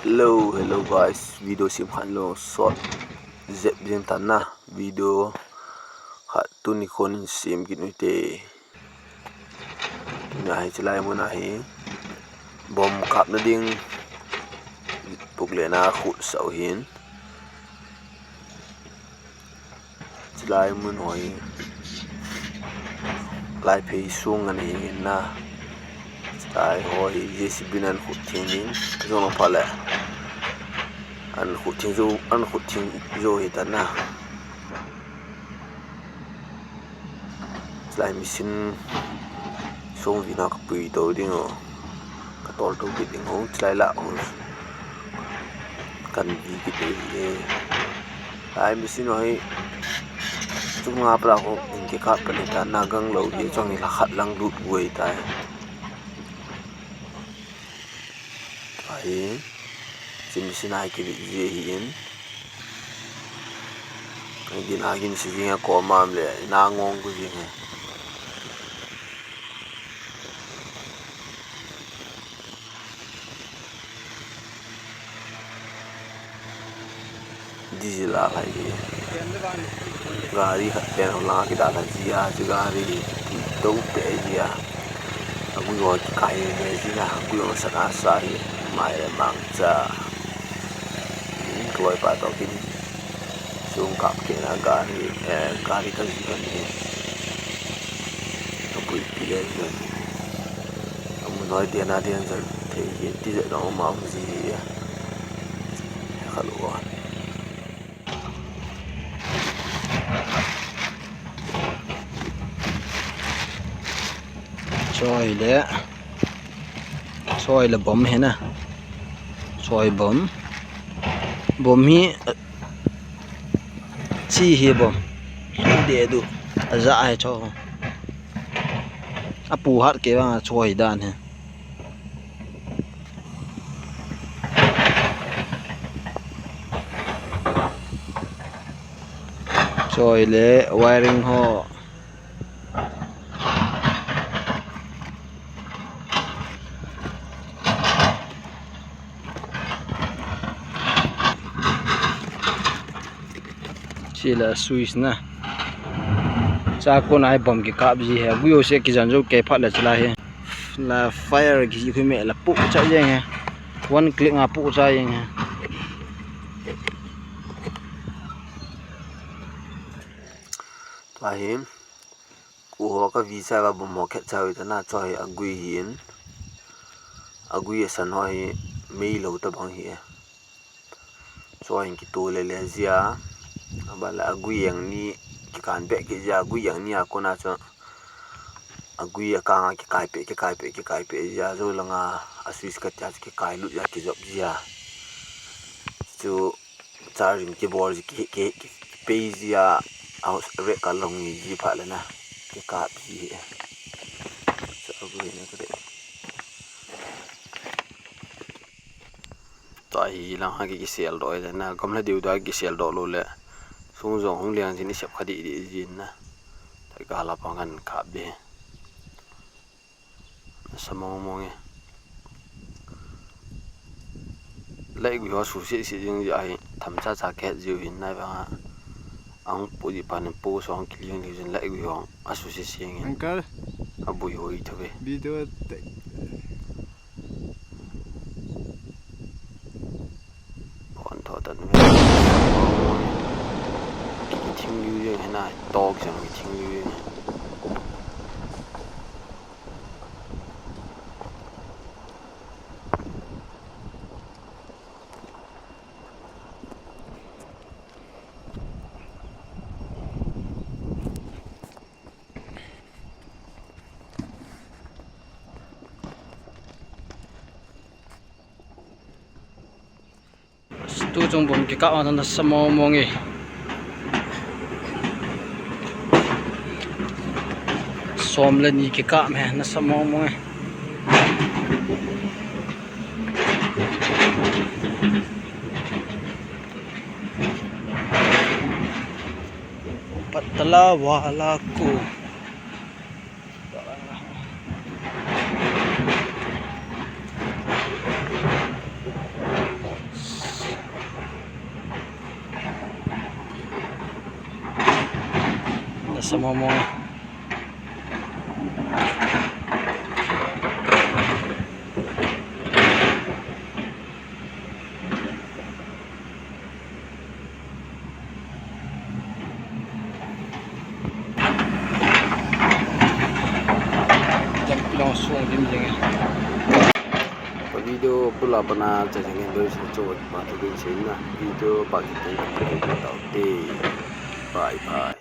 Hello guys, video simpan lo short zep jeng tanah video khat tu ni kon sim git te nahi chlai mo nahi bom kap na ding puk le na khut sau hin chlai mo noi lai phei sung ani na tai hoi JCB nan khut thing ning zo ma phala an khut thing zo hi ta na chlai machine song vi na ka pui to ding o ka tol to bit ding ho chlai la ho kan vi ki te ai machine hoi chung nga pra ho in ke khat pa ta na gang lo ye chong ni la khat lang lut goi tai ai machine ai ki je hin ai din agin si jinga ko mam le na ngong ku jinga dizila lai gari hat pen la ki da la ji a ji gari do pe ji a agu yo ki kai ne ji na agu yo sa na sa hi mai le mang cha ko pa to ki sung kap ke na gari ka ji ni to pui pi le ji amu noi dia na dia za the hi ti za do ma mu ji ya khalo Soy le bom hai na soy bom hi chi hi bom de du za ai cho apu hat ke ba soy dan hai soy le wiring ho là Swiss na cha ko nai bom ki kap ji hai bu yo se ki jan jo ke phat la chla hai la fire ki khu me la pu cha yeng hai one click nga pu cha yeng hai tahim ku ho ka visa ba bom mo khet chawi ta na choi agui hin agui san hoi mei lo ta bang hi choi ki to le zia abala agui yang ni ki kan be ki ja agui yang ni akona cha agui ka nga ki kai pe ja zo langa aswis ka ta ki kai lu ja ki job ja chu charging ki board ki pe ja aus re ka long ni ji pha la na ki ka bi so agui ne ko de tai lang ha ki sel roi na gamla diu da ki sel do lo le sung zong hong liang jin ni sep khadi di jin na tai ka la pangan khap de samong mong e lai gu ho su si jing ji ai tham cha cha ke jiu hin nai ba ang pu di pan pu song ki liang jin lai gu ho asu si sing uncle abu yo i thobe video pon tho tan ting liu ye na dog jang ting liu ye tu chung bom ki ka an na samo mong e som le ni ki ka me na samo mong e patla wala ko sama mo langsung bimbing video pula pernah jangan dari coba mati di sini video bagi kita bye bye